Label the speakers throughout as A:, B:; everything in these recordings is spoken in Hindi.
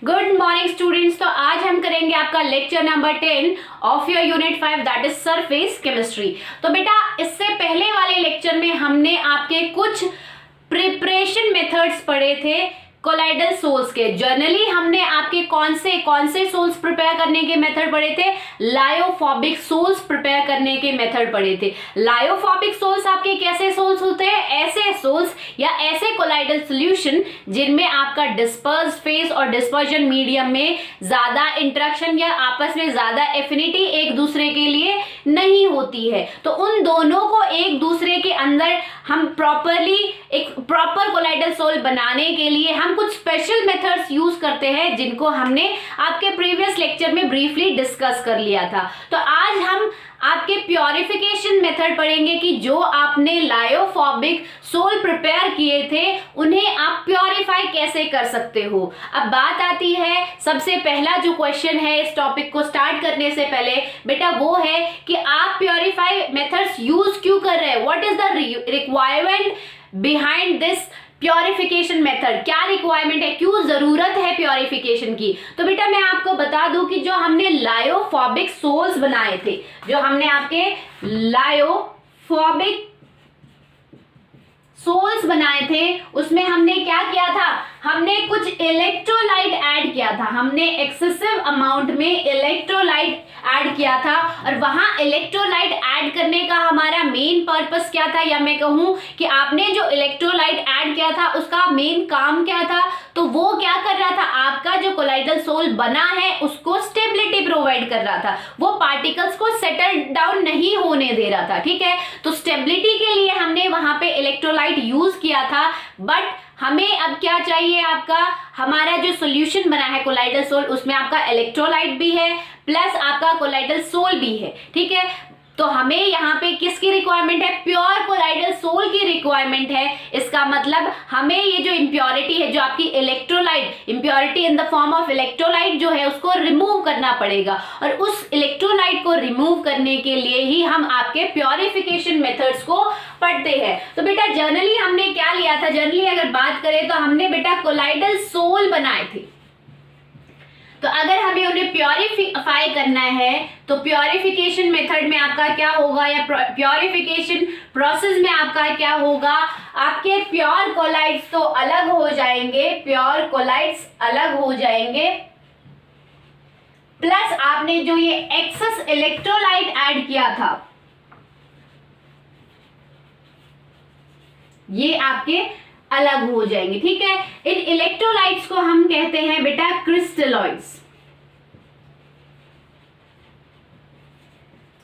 A: Good morning students. तो आज हम करेंगे आपका lecture number 10 of your unit 5 that is surface chemistry. तो बेटा इससे पहले वाले लेक्चर में हमने आपके कुछ प्रिपरेशन मेथड्स पढ़े थे कोलाइडल सोल्स के। जनरली हमने आपके कौन से सोल्स प्रिपेयर करने के मेथड पढ़े थे? लायोफोबिक सोल्स प्रिपेयर करने के मेथड पढ़े थे। लायोफोबिक सोल्स आपके कैसे सोल्स होते हैं? ऐसे सोल्स या ऐसे कोलाइडल सॉल्यूशन जिनमें आपका डिस्पर्स फेज और डिस्पर्जन मीडियम में ज्यादा इंटरेक्शन या आपस में ज्यादा एफिनिटी एक दूसरे के लिए नहीं होती है। तो उन दोनों को एक दूसरे के अंदर हम प्रॉपरली एक प्रॉपर कोलाइडल सोल बनाने के लिए हम कुछ स्पेशल मेथड्स यूज करते हैं जिनको हमने आपके प्रीवियस लेक्चर में ब्रीफली डिस्कस कर लिया था। तो आज हम आपके प्योरिफिकेशन मेथड पढ़ेंगे कि जो आपने लायोफोबिक सोल प्रिपेयर किए थे उन्हें आप प्योरीफाई कैसे कर सकते हो। अब बात आती है, सबसे पहला जो क्वेश्चन है इस टॉपिक को स्टार्ट करने से पहले बेटा वो है कि आप प्योरीफाई मेथड्स यूज क्यों कर रहे हैं? What is the requirement behind this purification method? क्या रिक्वायरमेंट है, क्यों जरूरत है प्योरिफिकेशन की? तो बेटा मैं आपको बता दूं कि जो हमने लायोफोबिक सोल्स बनाए थे, जो हमने आपके लायोफोबिक सोल्स बनाए थे उसमें हमने क्या किया था? हमने कुछ इलेक्ट्रोलाइट ऐड किया था। हमने एक्सेसिव अमाउंट में इलेक्ट्रोलाइट ऐड किया था और वहां इलेक्ट्रोलाइट ऐड करने का हमारा मेन पर्पस क्या था, या मैं कहूं कि आपने जो इलेक्ट्रोलाइट ऐड किया था उसका मेन काम क्या था? तो वो क्या कर रहा था? आपका जो कोलाइडल सोल बना है उसको स्टेबिलिटी प्रोवाइड कर रहा था। वो पार्टिकल्स को सेटल डाउन नहीं होने दे रहा था। ठीक है, तो स्टेबिलिटी के लिए हमने वहां पे इलेक्ट्रोलाइट यूज किया था। बट हमें अब क्या चाहिए? आपका हमारा जो सॉल्यूशन बना है कोलाइडल सोल उसमें आपका इलेक्ट्रोलाइट भी है प्लस आपका कोलाइडल सोल भी है। ठीक है, तो हमें यहाँ पे किसकी रिक्वायरमेंट है? प्योर कोलाइडल सोल की रिक्वायरमेंट है। इसका मतलब हमें ये जो इम्प्योरिटी है, जो आपकी electrolyte impurity in the form of electrolyte जो है उसको रिमूव करना पड़ेगा और उस इलेक्ट्रोलाइट को रिमूव करने के लिए ही हम आपके प्योरिफिकेशन मेथड्स को पढ़ते हैं। तो बेटा जनरली हमने क्या लिया था? जनरली अगर बात करें तो हमने बेटा कोलाइडल सोल बनाए थे। तो अगर हमें उन्हें प्योरीफाई करना है तो प्योरिफिकेशन मेथड में आपका क्या होगा, या प्योरिफिकेशन प्रोसेस में आपका क्या होगा? आपके प्योर कोलाइड्स तो अलग हो जाएंगे, प्योर कोलाइड्स अलग हो जाएंगे, प्लस आपने जो ये एक्सेस इलेक्ट्रोलाइट ऐड किया था ये आपके अलग हो जाएंगे। ठीक है, इन इलेक्ट्रोलाइट्स को हम कहते हैं बेटा क्रिस्टलॉइड्स।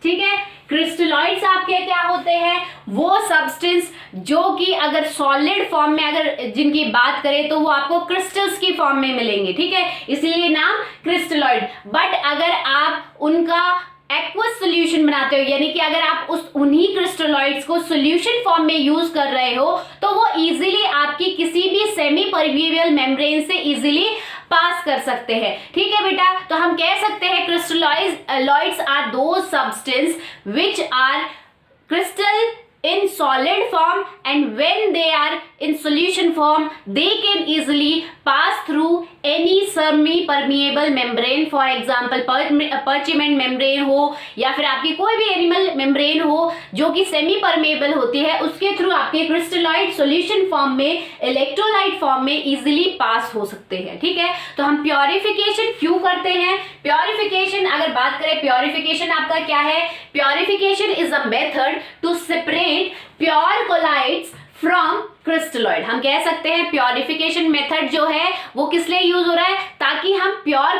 A: ठीक है, क्रिस्टलॉइड्स आपके क्या होते हैं? वो सब्सटेंस जो कि अगर सॉलिड फॉर्म में अगर जिनकी बात करें तो वो आपको क्रिस्टल्स की फॉर्म में मिलेंगे। ठीक है, इसलिए नाम क्रिस्टलॉइड। बट अगर आप उनका एक्वस सॉल्यूशन बनाते हो, यानी कि अगर आप उन्हीं क्रिस्टलॉइड्स को सॉल्यूशन फॉर्म में यूज कर रहे हो तो वो इजीली आपकी किसी भी सेमी परमेबल मेम्ब्रेन से इजीली पास कर सकते हैं। ठीक है बेटा, तो हम कह सकते हैं क्रिस्टलॉइड्स आर दो substance which are crystal in solid form, and when they are in solution form they can easily pass through any semi permeable membrane, for example parchment membrane हो या फिर आपकी कोई भी एनिमल मेम्ब्रेन हो जो कि सेमी परमेबल होती है, उसके थ्रू आपके क्रिस्टलॉइड सॉल्यूशन फॉर्म में इलेक्ट्रोलाइट फॉर्म में इजीली पास हो सकते हैं। ठीक है, तो हम प्योरिफिकेशन क्यों करते हैं? प्योरिफिकेशन अगर बात करें, प्योरिफिकेशन आपका क्या है? Purification is a method to separate pure colloids from crystalloid. हम कह सकते हैं प्योरिफिकेशन मेथड जो है वो किस लिए यूज हो रहा है? ताकि हम प्योर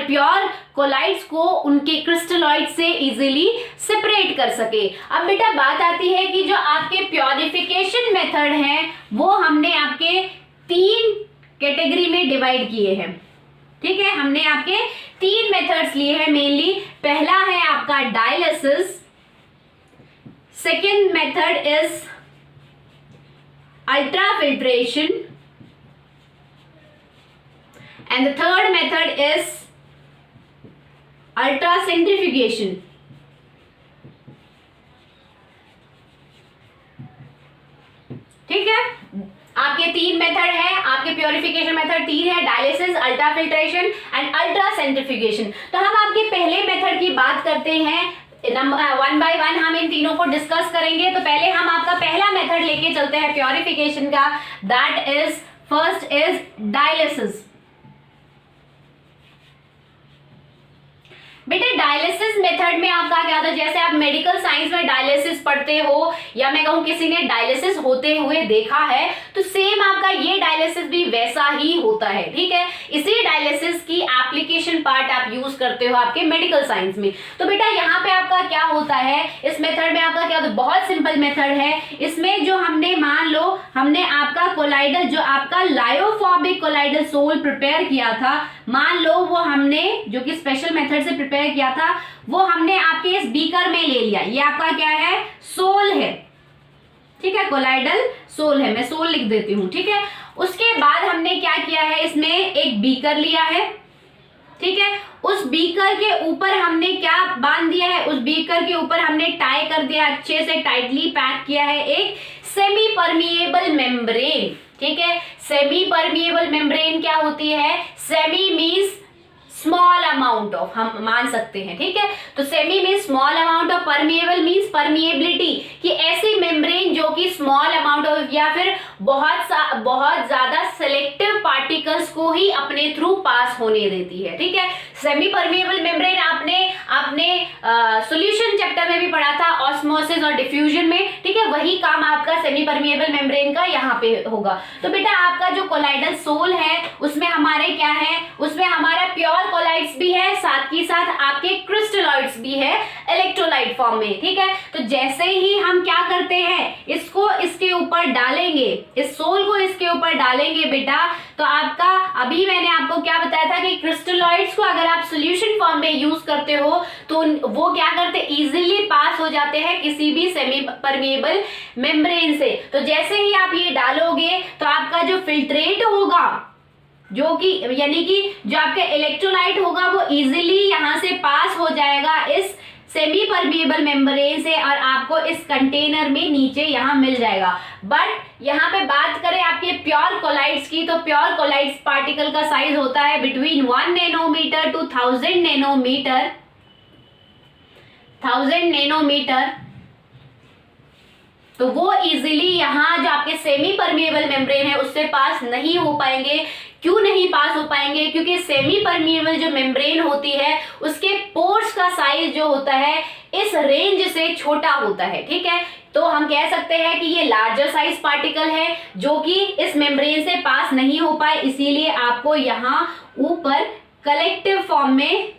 A: प्योर कोलाइड्स को उनके क्रिस्टलॉइड से इजीली सेपरेट कर सके। अब बेटा बात आती है कि जो आपके प्योरिफिकेशन मेथड हैं वो हमने आपके 3 कैटेगरी में डिवाइड किए हैं। ठीक है, हमने आपके 3 मेथड्स लिए हैं मेनली। पहला है आपका dialysis, second method is ultrafiltration, and the third method is ultracentrifugation. ठीक है, आपके 3 मेथड है आपके प्योरिफिकेशन प्योरिफिकेशन मेथड 3 है, dialysis, ultrafiltration and ultra centrifugation. तो हम आपके पहले मेथड की बात करते हैं, वन बाय वन हम इन तीनों को डिस्कस करेंगे। तो पहले हम आपका पहला मेथड लेके चलते हैं प्योरिफिकेशन का, that is first is dialysis. बेटे डायलिसिस मेथड में आपका क्या होता है, जैसे आप मेडिकल साइंस में डायलिसिस पढ़ते हो या मैं कहूं किसी ने डायलिसिस होते हुए देखा है, तो सेम आपका ये डायलिसिस भी वैसा ही होता है, ठीक है। इसी डायलिसिस की एप्लीकेशन पार्ट आप यूज करते हो आपके मेडिकल साइंस में। तो बेटा यहाँ पे आपका क्या होता है, इस मेथड में आपका क्या होता है, बहुत सिंपल मेथड है। इसमें जो हमने मान लो हमने आपका कोलाइडल, जो आपका लायोफॉबिक कोलाइडल सोल प्रिपेयर किया था, मान लो वो हमने जो कि स्पेशल मेथड से प्रिपेयर किया था, वो हमने आपके इस बीकर में ले लिया। ये आपका क्या है, सोल है, ठीक है, कोलाइडल सोल है, मैं सोल लिख देती हूं, ठीक है। उसके बाद हमने क्या किया है, इसमें एक बीकर लिया है, ठीक है। उस बीकर के ऊपर हमने क्या बांध दिया है, उस बीकर के ऊपर हमने टाई कर दिया, अच्छे से टाइटली पैक किया है एक सेमी परमिएबल मेम्ब्रेन, ठीक है। सेमी परमिएबल मेम्ब्रेन क्या होती है, semi means small amount of, हम मान सकते हैं, ठीक है। तो semi means small amount of, permeable means permeability, कि ऐसी मेम्ब्रेन जो कि स्मॉल अमाउंट ऑफ या फिर बहुत ज्यादा सिलेक्टिव पार्टिकल्स को ही अपने थ्रू पास होने देती है, ठीक है। सेमी परमिएबल मेम्ब्रेन आपने सॉल्यूशन चैप्टर में भी पढ़ा था, ऑस्मोसिस और डिफ्यूजन में, ठीक है। वही काम आपका सेमी परमिएबल मेम्ब्रेन का यहाँ पे होगा। तो बेटा आपका जो कोलाइडल सोल है उसमें हमारे क्या है, उसमें हमारा प्योर कोलाइड्स भी है, साथ ही साथ आपके क्रिस्टलॉइड्स भी है इलेक्ट्रोलाइट फॉर्म में, ठीक है। तो जैसे ही हम क्या करते हैं, इसको इसके ऊपर डालेंगे, इस सोल को इसके ऊपर डालेंगे बेटा, तो आपका अभी मैंने आपको क्या बताया था कि क्रिस्टलॉइड्स को अगर आप सॉल्यूशन फॉर्म में यूज करते हो तो वो क्या करते, इजीली पास हो जाते हैं किसी भी सेमी परमिएबल मेम्ब्रेन से। तो जैसे ही आप ये डालोगे तो आपका जो फिल्ट्रेट होगा, जो कि यानी कि जो आपका इलेक्ट्रोलाइट होगा, वो इजीली यहां से पास हो जाएगा इस सेमी परमिएबल मेम्ब्रेन से और आपको इस कंटेनर में नीचे यहां मिल जाएगा। बट यहां पे बात करें आपके प्योर कोलाइड्स की, तो प्योर कोलाइड्स पार्टिकल का साइज होता है between 1 nanometer to 1000 nanometer, 1000 nanometer. तो वो इजीली यहाँ जो आपके सेमी परमिएबल मेम्ब्रेन है उससे पास नहीं हो पाएंगे। क्यों नहीं पास हो पाएंगे, क्योंकि सेमी परमिएबल जो मेम्ब्रेन होती है उसके पोर्स का साइज जो होता है इस रेंज से छोटा होता है, ठीक है। तो हम कह सकते हैं कि ये लार्जर साइज पार्टिकल है जो कि इस मेम्ब्रेन से पास नहीं हो पाए, इसीलिए आपको यहाँ ऊपर कलेक्टिव फॉर्म में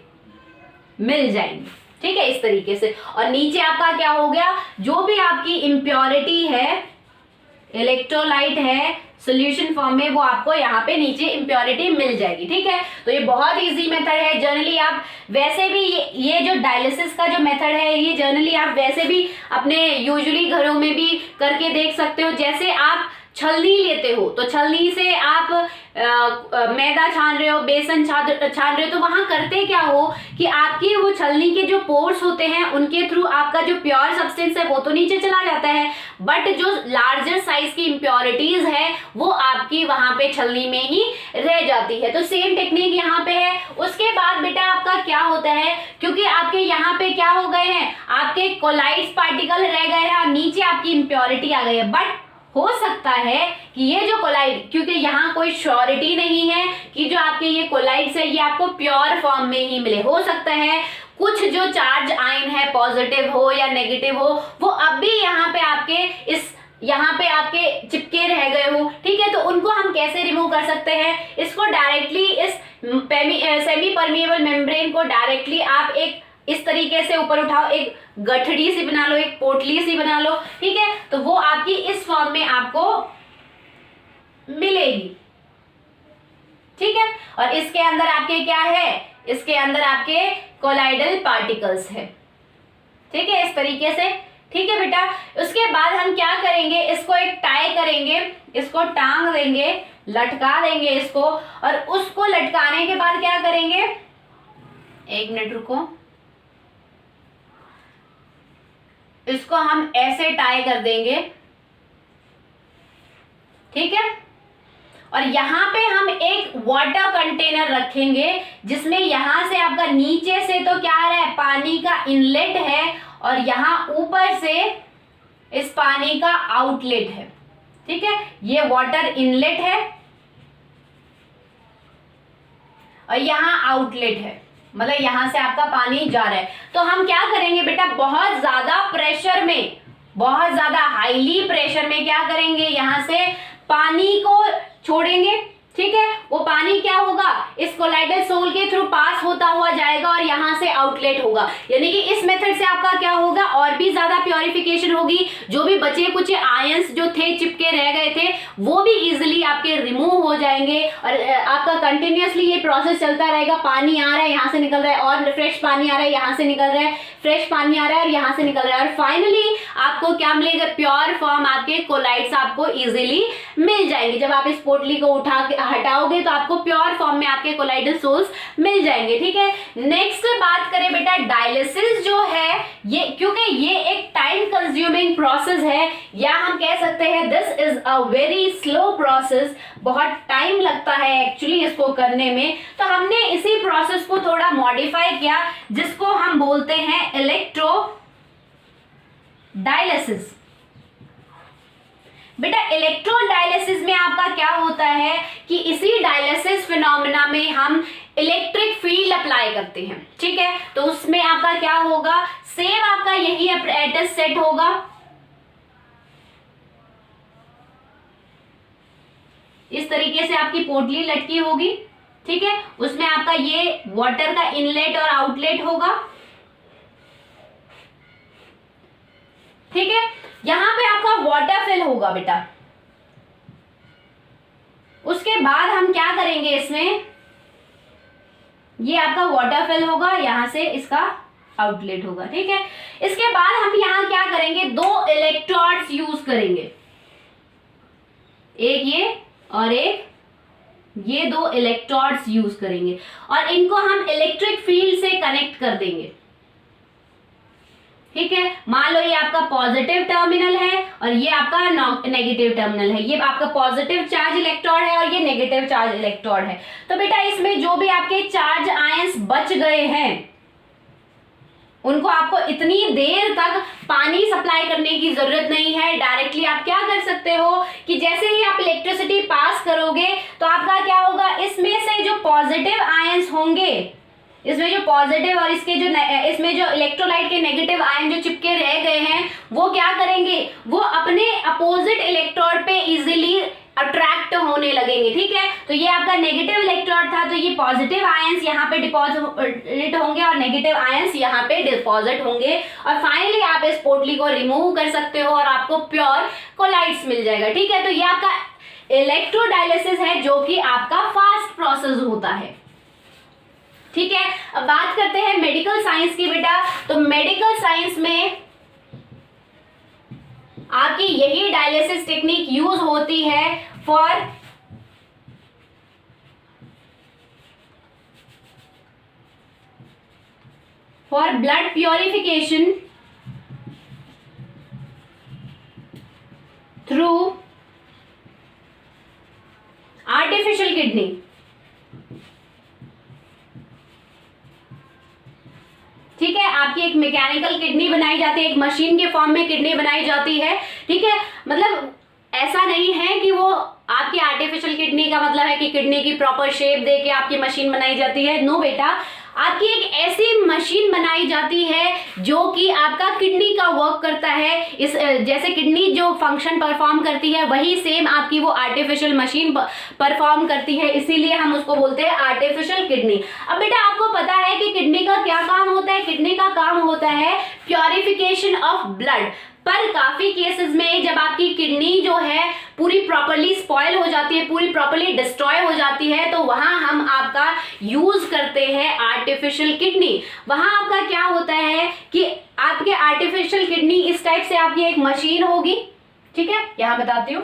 A: मिल जाएंगे, ठीक है, इस तरीके से। और नीचे आपका क्या हो गया, जो भी आपकी इम्प्योरिटी है, इलेक्ट्रोलाइट है सॉल्यूशन फॉर्म में, वो आपको यहाँ पे नीचे इम्प्योरिटी मिल जाएगी, ठीक है। तो ये बहुत इजी मेथड है। जनरली आप वैसे भी ये जो डायलिसिस का जो मेथड है, ये जनरली आप वैसे भी अपने यूजुअली घरों में भी करके देख सकते हो। जैसे आप छलनी लेते हो तो छलनी से आप मैदा छान रहे हो, बेसन छान रहे हो, तो वहां करते क्या हो कि आपकी वो छलनी के जो पोर्स होते हैं उनके थ्रू आपका जो प्योर सब्सटेंस है वो तो नीचे चला जाता है, बट जो लार्जर साइज की इम्प्योरिटीज है वो आपकी वहां पे छलनी में ही रह जाती है। तो सेम टेक्निक यहाँ पे है। उसके बाद बेटा आपका क्या होता है, क्योंकि आपके यहाँ पे क्या हो गए हैं, आपके कोलाइड्स पार्टिकल रह गए हैं और नीचे आपकी इम्प्योरिटी आ गई है। बट हो सकता है कि ये जो कोलाइड, क्योंकि यहाँ कोई श्योरिटी नहीं है कि जो आपके ये कोलाइड्स है ये आपको प्योर फॉर्म में ही मिले, हो सकता है कुछ जो चार्ज आयन है पॉजिटिव हो या नेगेटिव हो वो अब भी यहाँ पे आपके चिपके रह गए हो, ठीक है। तो उनको हम कैसे रिमूव कर सकते हैं, इसको डायरेक्टली इस सेमी परमिएबल मेम्ब्रेन को डायरेक्टली आप एक इस तरीके से ऊपर उठाओ, एक गठड़ी सी बना लो, एक पोटली सी बना लो, ठीक है। तो वो आपकी इस फॉर्म में आपको मिलेगी, ठीक है। और इसके अंदर आपके क्या है, इसके अंदर आपके कोलाइडल पार्टिकल्स है, ठीक है, इस तरीके से, ठीक है बेटा। उसके बाद हम क्या करेंगे, इसको एक टाई करेंगे, इसको टांग देंगे, लटका देंगे इसको, और उसको लटकाने के बाद क्या करेंगे, एक मिनट रुको, इसको हम ऐसे टाई कर देंगे, ठीक है। और यहाँ पे हम एक वाटर कंटेनर रखेंगे जिसमें यहां से आपका नीचे से तो क्या आ रहा है, पानी का इनलेट है और यहाँ ऊपर से इस पानी का आउटलेट है। ठीक है, ये वाटर इनलेट है और यहाँ आउटलेट है, मतलब यहां से आपका पानी जा रहा है। तो हम क्या करेंगे बेटा, बहुत ज्यादा प्रेशर में, बहुत ज्यादा हाईली प्रेशर में क्या करेंगे, यहां से पानी को छोड़ेंगे। ठीक है, वो पानी क्या होगा, इस कोलाइडल सोल के थ्रू पास होता हुआ जाएगा और यहां से आउटलेट होगा। यानी कि इस मेथड से आपका क्या होगा, और भी ज्यादा प्योरिफिकेशन होगी। जो भी बचे कुछ आयंस जो थे चिपके रह गए थे वो भी इजिली आपके रिमूव हो जाएंगे और आपका कंटिन्यूअसली ये प्रोसेस चलता रहेगा। पानी आ रहा है, यहाँ से निकल रहा है, और फ्रेश पानी आ रहा है, यहाँ से निकल रहा है, फ्रेश पानी आ रहा है और यहाँ से निकल रहा है, और फाइनली आपको क्या मिलेगा, प्योर फॉर्म आपके कोलाइड्स आपको इजिली मिल जाएंगे। जब आप इस पोटली को उठा के हटाओगे तो आपको प्योर फॉर्म में आपके कोलाइडल सोल्स मिल जाएंगे। ठीक है, नेक्स्ट बात करें बेटा, डायलिसिस जो है ये, क्योंकि ये एक टाइम कंज्यूमिंग प्रोसेस है, या हम कह सकते हैं this is a very slow process, बहुत टाइम लगता है एक्चुअली इसको करने में। तो हमने इसी प्रोसेस को थोड़ा मॉडिफाई किया जिसको हम बोलते हैं इलेक्ट्रो डायलिसिस। बेटा इलेक्ट्रोडायलिसिस में आपका क्या होता है कि इसी डायलिसिस फिनोमेना में हम इलेक्ट्रिक फील्ड अप्लाई करते हैं। ठीक है, तो उसमें आपका क्या होगा, सेम आपका यही apparatus सेट होगा। इस तरीके से आपकी पोटली लटकी होगी। ठीक है, उसमें आपका ये वाटर का इनलेट और आउटलेट होगा। ठीक है, यहां पे आपका वाटर फिल होगा बेटा। उसके बाद हम क्या करेंगे, इसमें ये आपका वाटर फिल होगा, यहां से इसका आउटलेट होगा। ठीक है, इसके बाद हम यहां क्या करेंगे, दो इलेक्ट्रोड्स यूज करेंगे, एक ये और एक ये, दो इलेक्ट्रोड्स यूज करेंगे और इनको हम इलेक्ट्रिक फील्ड से कनेक्ट कर देंगे। ठीक है, मान लो ये आपका पॉजिटिव टर्मिनल है और ये आपका नेगेटिव टर्मिनल है। ये आपका पॉजिटिव चार्ज इलेक्ट्रोड है और ये नेगेटिव चार्ज इलेक्ट्रोड है। तो बेटा इसमें जो भी आपके चार्ज आयंस बच गए हैं उनको आपको इतनी देर तक पानी सप्लाई करने की जरूरत नहीं है। डायरेक्टली आप क्या कर सकते हो कि जैसे ही आप इलेक्ट्रिसिटी पास करोगे तो आपका क्या होगा, इसमें से जो पॉजिटिव आयंस होंगे, इसमें जो पॉजिटिव और इसके जो इसमें जो इलेक्ट्रोलाइट के नेगेटिव आयन जो चिपके रह गए हैं वो क्या करेंगे, वो अपने अपोजिट इलेक्ट्रोड पे इजीली अट्रैक्ट होने लगेंगे। ठीक है, तो ये आपका नेगेटिव इलेक्ट्रोड था, तो ये पॉजिटिव आयंस यहाँ पे डिपॉजिट होंगे और नेगेटिव आयंस यहाँ पे डिपॉजिट होंगे और फाइनली आप इस पोटली को रिमूव कर सकते हो और आपको प्योर कोलाइड्स मिल जाएगा। ठीक है, तो ये आपका इलेक्ट्रोडायलिसिस है जो कि आपका फास्ट प्रोसेस होता है। ठीक है, अब बात करते हैं मेडिकल साइंस की बेटा। तो मेडिकल साइंस में आपकी यही डायलिसिस टेक्निक यूज होती है for blood purification through artificial kidney. ठीक है, आपकी एक मैकेनिकल किडनी बनाई जाती है, एक मशीन के फॉर्म में किडनी बनाई जाती है। ठीक है, मतलब ऐसा नहीं है कि वो आपकी आर्टिफिशियल किडनी का मतलब है कि किडनी की प्रॉपर शेप दे के आपकी मशीन बनाई जाती है। नो बेटा, आपकी एक ऐसी मशीन बनाई जाती है जो कि आपका किडनी का वर्क करता है। इस जैसे किडनी जो फंक्शन परफॉर्म करती है वही सेम आपकी वो आर्टिफिशियल मशीन परफॉर्म करती है, इसीलिए हम उसको बोलते हैं आर्टिफिशियल किडनी। अब बेटा आपको पता है कि किडनी का क्या काम होता है, किडनी का काम होता है प्योरिफिकेशन ऑफ ब्लड। पर काफी केसेस में जब आपकी किडनी जो है पूरी प्रॉपर्ली स्पॉइल हो जाती है, पूरी प्रॉपर्ली डिस्ट्रॉय हो जाती है, तो वहां हम आपका यूज करते हैं आर्टिफिशियल किडनी। वहां आपका क्या होता है कि आपके आर्टिफिशियल किडनी इस टाइप से आपकी एक मशीन होगी। ठीक है, यहां बताती हूँ,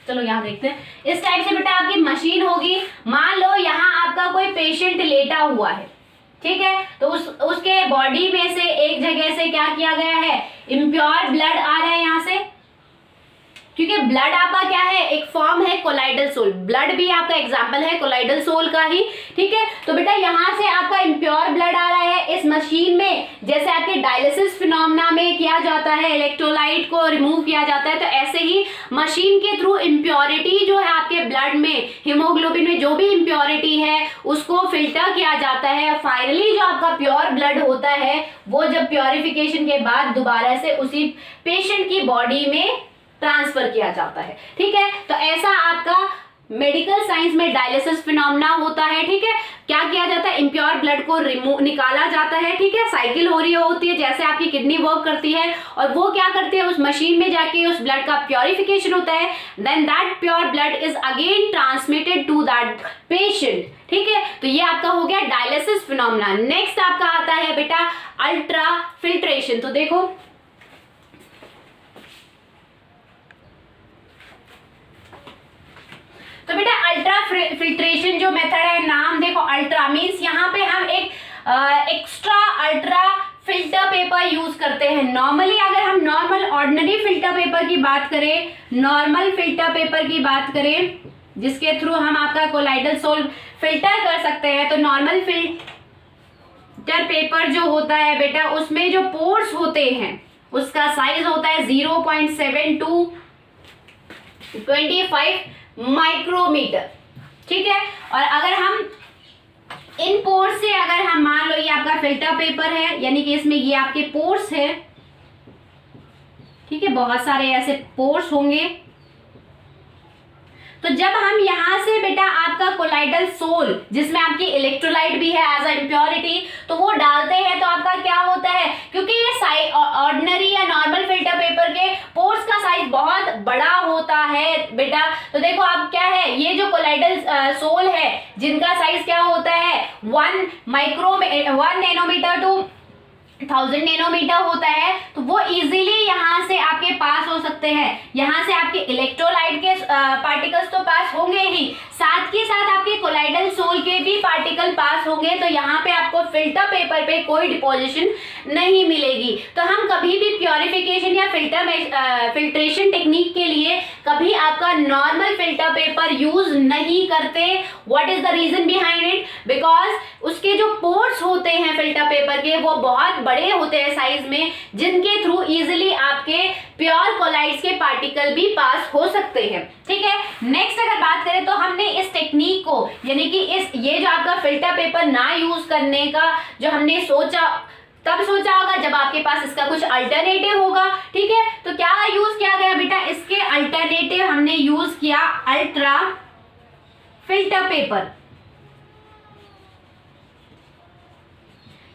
A: चलो यहां देखते हैं। इस टाइप से बेटा आपकी मशीन होगी। मान लो यहाँ आपका कोई पेशेंट लेटा हुआ है, ठीक है, तो उसके बॉडी में से एक जगह से क्या किया गया है, इम्प्योर ब्लड आ रहा है यहाँ से, क्योंकि ब्लड आपका क्या है, एक फॉर्म है कोलाइडल सोल, ब्लड भी आपका एग्जाम्पल है कोलाइडल सोल का ही, ठीक है। तो बेटा यहाँ से आपका इम्प्योर ब्लड आ रहा है इस मशीन में, जैसे आपके डायलिसिस फिनोमेना में किया जाता है, इलेक्ट्रोलाइट को रिमूव किया जाता है, तो ऐसे ही मशीन के थ्रू इम्प्योरिटी जो है आपके ब्लड में, हीमोग्लोबिन में जो भी इम्प्योरिटी है उसको फिल्टर किया जाता है। फाइनली जो आपका प्योर ब्लड होता है वो जब प्योरिफिकेशन के बाद दोबारा से उसी पेशेंट की बॉडी में ट्रांसफर किया जाता है, ठीक है। तो ऐसा आपका मेडिकल साइंस में डायलिसिस फिनोमेना होता है, ठीक है। क्या किया जाता है, इम्प्योर ब्लड को निकाला जाता है, ठीक है। साइकिल हो रही होती है, जैसे आपकी किडनी वर्क करती है, और वो क्या करती है, उस मशीन में जाके उस ब्लड का प्योरिफिकेशन होता है, then that pure blood is again transmitted to that patient, ठीक है। तो ये आपका हो गया डायलिसिस फिनोमेना। नेक्स्ट आपका आता है बेटा अल्ट्रा फिल्ट्रेशन। तो देखो तो बेटा अल्ट्रा फिल्ट्रेशन जो मेथड है, नाम देखो अल्ट्रा मीन्स यहाँ पे हम एक extra ultra filter paper use करते हैं। नॉर्मली अगर हम नॉर्मल ऑर्डिनरी फिल्टर पेपर की बात करें, नॉर्मल फिल्टर पेपर की बात करें जिसके थ्रू हम आपका कोलाइडल सोल फिल्टर कर सकते हैं, तो नॉर्मल फिल्टर पेपर जो होता है बेटा उसमें जो पोर्स होते हैं उसका साइज होता है 0.7 to 25 माइक्रोमीटर, ठीक है। और अगर हम इन पोर्स से, अगर हम मान लो ये आपका फिल्टर पेपर है, यानी कि इसमें ये आपके पोर्स है, ठीक है, बहुत सारे ऐसे पोर्स होंगे। तो जब हम यहां से बेटा आपका कोलाइडल सोल जिसमें आपकी इलेक्ट्रोलाइट भी है एज अ इम्प्योरिटी, तो वो डालते हैं, तो आपका क्या होता है, क्योंकि ये ऑर्डिनरी या नॉर्मल फिल्टर पेपर के पोर्स का साइज बहुत बड़ा होता है बेटा। तो देखो आप क्या है, ये जो कोलाइडल सोल है जिनका साइज क्या होता है 1 नैनोमीटर टू 1000 नैनोमीटर होता है, तो वो इजीली यहाँ से आपके पास हो सकते हैं। यहाँ से आपके इलेक्ट्रोलाइट के पार्टिकल्स तो पास होंगे ही, साथ के साथ आपके कोलाइडल सोल के भी पार्टिकल पास होंगे, तो यहाँ पे आपको फिल्टर पेपर पे कोई डिपोजिशन नहीं मिलेगी। तो हम कभी भी प्योरिफिकेशन या फिल्ट्रेशन टेक्निक के लिए कभी आपका नॉर्मल फिल्टर पेपर यूज नहीं करते। What is the reason behind it, because उसके जो पोर्स होते हैं फिल्टर पेपर के वो बहुत बड़े होते हैं साइज में, जिनके थ्रू इजीली आपके प्योर कोलाइड्स के पार्टिकल भी पास हो सकते हैं, ठीक है। नेक्स्ट अगर बात करें तो हमने इस टेक्निक को, यानी कि ये जो आपका फिल्टर पेपर ना यूज करने का जो हमने सोचा, तब सोचा होगा जब आपके पास इसका कुछ अल्टरनेटिव होगा, ठीक है। तो क्या यूज किया गया बेटा, इसके अल्टरनेटिव हमने यूज किया अल्ट्रा फिल्टर पेपर,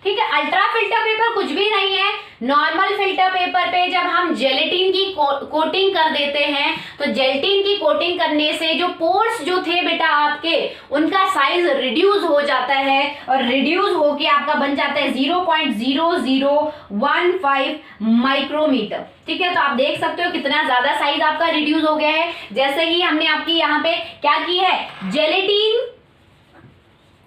A: ठीक है। अल्ट्रा फिल्टर पेपर कुछ भी नहीं है, नॉर्मल फिल्टर पेपर पे जब हम जेलेटिन की कोटिंग कर देते हैं, तो जेलेटिन की कोटिंग करने से जो पोर्स जो थे बेटा आपके, उनका साइज रिड्यूस हो जाता है, और रिड्यूस होके आपका बन जाता है 0.0015 माइक्रोमीटर, ठीक है। तो आप देख सकते हो कितना ज्यादा साइज आपका रिड्यूस हो गया है। जैसे ही हमने आपकी यहाँ पे क्या की है, जेलेटिन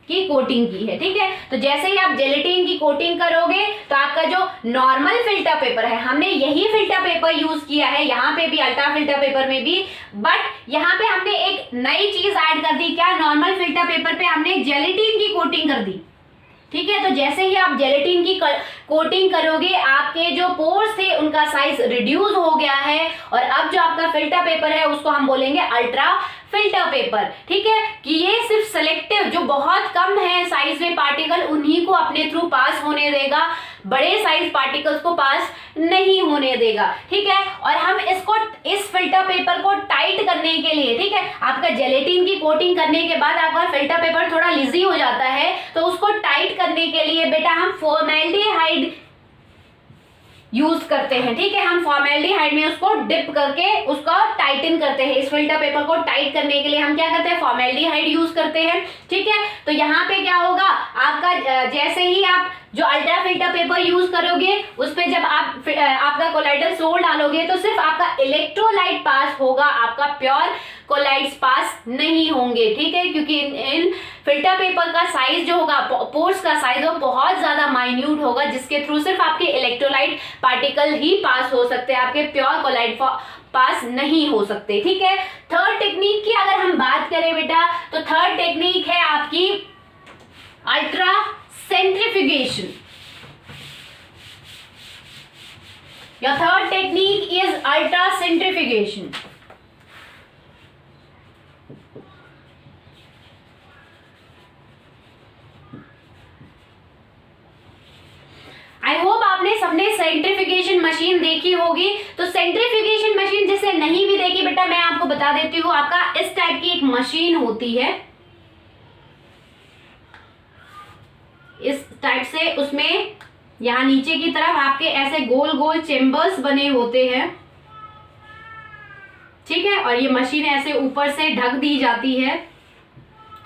A: की कोटिंग की है, ठीक है। तो जैसे ही आप जेलेटिन की कोटिंग करोगे तो आपका जो नॉर्मल फिल्टर पेपर है, हमने यही फिल्टर पेपर यूज किया है यहाँ पे भी, अल्ट्रा फिल्टर पेपर में भी, बट यहाँ पे हमने एक नई चीज ऐड कर दी। क्या, नॉर्मल फिल्टर पेपर पे हमने जेलेटिन की कोटिंग कर दी, ठीक है। तो जैसे ही आप जेलेटिन की कोटिंग करोगे, आपके जो पोर्स थे उनका साइज रिड्यूस हो गया है, और अब जो आपका फिल्टर पेपर है उसको हम बोलेंगे अल्ट्रा फिल्टर पेपर, ठीक है। कि ये सिर्फ सेलेक्टिव जो बहुत कम है साइज में पार्टिकल, उन्हीं को अपने थ्रू पास होने देगा, बड़े साइज पार्टिकल्स को पास नहीं होने देगा, ठीक है। और हम इसको, इस फिल्टर पेपर को टाइट करने के लिए, ठीक है, आपका जेलेटिन की कोटिंग करने के बाद आपका फिल्टर पेपर थोड़ा लिजी हो जाता है, तो उसको टाइट करने के लिए बेटा हम फॉर्मेल्डिहाइड यूज करते हैं, ठीक है। हम फॉर्मेल्डिहाइड में उसको डिप करके उसको टाइटन करते हैं। इस फिल्टर पेपर को टाइट करने के लिए हम क्या करते हैं, फॉर्मेल्डिहाइड यूज करते हैं, ठीक है। तो यहाँ पे क्या होगा, आपका जैसे ही आप जो अल्ट्रा फिल्टर पेपर यूज करोगे उस पे जब आप आपका कोलाइडल सोल डालोगे तो सिर्फ आपका इलेक्ट्रोलाइट पास होगा, आपका प्योर कोलाइड्स पास नहीं होंगे, ठीक है, क्योंकि इन फिल्टर पेपर का साइज जो होगा, पोर्स का साइज वो बहुत ज्यादा माइन्यूट होगा, जिसके थ्रू सिर्फ आपके इलेक्ट्रोलाइट पार्टिकल ही पास हो सकते हैं, आपके प्योर कोलाइड पास नहीं हो सकते, ठीक है। थर्ड टेक्निक की अगर हम बात करें बेटा, तो थर्ड टेक्निक है आपकी ultra centrifugation. Your third technique is ultra centrifugation. I hope आपने सबने सेंट्रीफ्यूगेशन मशीन देखी होगी। तो सेंट्रीफ्यूगेशन मशीन जिसे नहीं भी देखी बेटा, मैं आपको बता देती हूँ, आपका इस टाइप की एक मशीन होती है, इस टाइप से, उसमें यहाँ नीचे की तरफ आपके ऐसे गोल गोल चेम्बर्स बने होते हैं, ठीक है, और ये मशीन ऐसे ऊपर से ढक दी जाती है।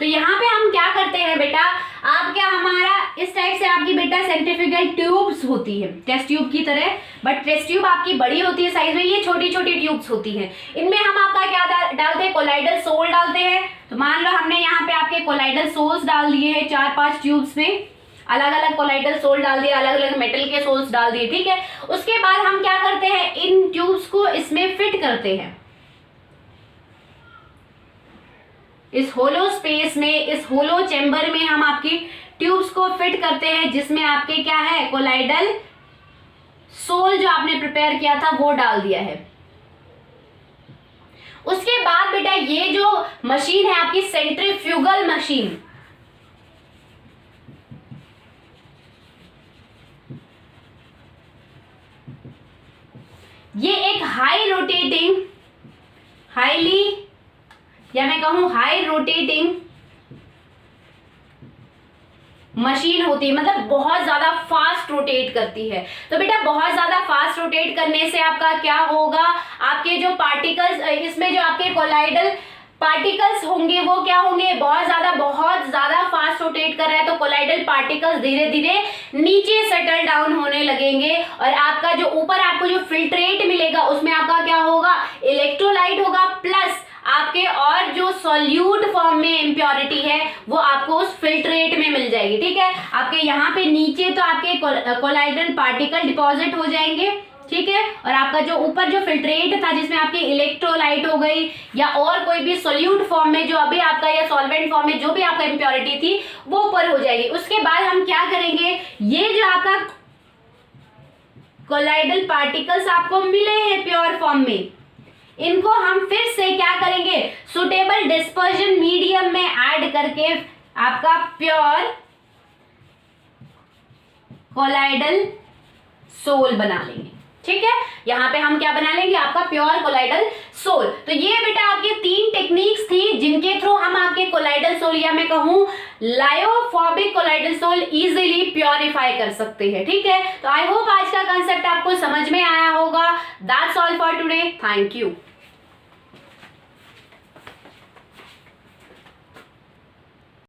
A: तो यहाँ पे हम क्या करते हैं बेटा, आप क्या, हमारा इस टाइप से आपकी बेटा सेंट्रीफ्यूगल ट्यूब्स होती है, टेस्ट ट्यूब की तरह, बट टेस्ट ट्यूब आपकी बड़ी होती है साइज में, ये छोटी छोटी ट्यूब्स होती हैं। इनमें हम आपका क्या डालते हैं, कोलाइडल सोल डालते हैं। तो मान लो हमने यहाँ पे आपके कोलाइडल सोल्स डाल दिए हैं 4-5 ट्यूब्स में, अलग अलग कोलाइडल सोल डाल दिए, अलग अलग मेटल के सोल्स डाल दिए, ठीक है। उसके बाद हम क्या करते हैं, इन ट्यूब्स को इसमें फिट करते हैं, इस होलो स्पेस में, इस होलो चेंबर में हम आपकी ट्यूब्स को फिट करते हैं, जिसमें आपके क्या है, कोलाइडल सोल जो आपने प्रिपेयर किया था वो डाल दिया है। उसके बाद बेटा ये जो मशीन है आपकी सेंट्रीफ्यूगल मशीन, ये एक हाईली या मैं कहूं हाई रोटेटिंग मशीन होती है, मतलब बहुत ज्यादा फास्ट रोटेट करती है। तो बेटा बहुत ज्यादा फास्ट रोटेट करने से आपका क्या होगा, आपके जो पार्टिकल्स, इसमें जो आपके कोलाइडल पार्टिकल्स होंगे वो क्या होंगे, बहुत ज्यादा फास्ट रोटेट कर रहा है, तो कोलाइडल पार्टिकल्स धीरे धीरे नीचे सेटल डाउन होने लगेंगे, और आपका जो ऊपर आपको जो फिल्ट्रेट मिलेगा उसमें आपका क्या होगा, इलेक्ट्रोलाइट होगा, प्लस आपके और जो सॉल्यूट फॉर्म में इम्प्योरिटी है वो आपको उस फिल्ट्रेट में मिल जाएगी, ठीक है। आपके यहाँ पे नीचे तो आपके कोलाइडल पार्टिकल डिपॉजिट हो जाएंगे, ठीक है, और आपका जो ऊपर जो फिल्ट्रेट था जिसमें आपकी इलेक्ट्रोलाइट हो गई या और कोई भी सॉल्यूट फॉर्म में जो अभी आपका, या सॉल्वेंट फॉर्म में जो भी आपका इम्प्योरिटी थी वो ऊपर हो जाएगी। उसके बाद हम क्या करेंगे, ये जो आपका कोलाइडल पार्टिकल्स आपको मिले हैं प्योर फॉर्म में, इनको हम फिर से क्या करेंगे, सुटेबल डिस्पर्जन मीडियम में ऐड करके आपका प्योर कोलाइडल सोल बना लेंगे, ठीक है। यहाँ पे हम क्या बना लेंगे, आपका प्योर कोलाइडल सोल। तो ये बेटा आपकी 3 टेक्निक्स थी जिनके थ्रू हम आपके कोलाइडल सोल, या मैं कहूँ lyophobic colloidal sol easily purify कर सकते हैं, ठीक है। तो आई होप आज का कंसेप्ट आपको समझ में आया होगा। That's all for today, thank you.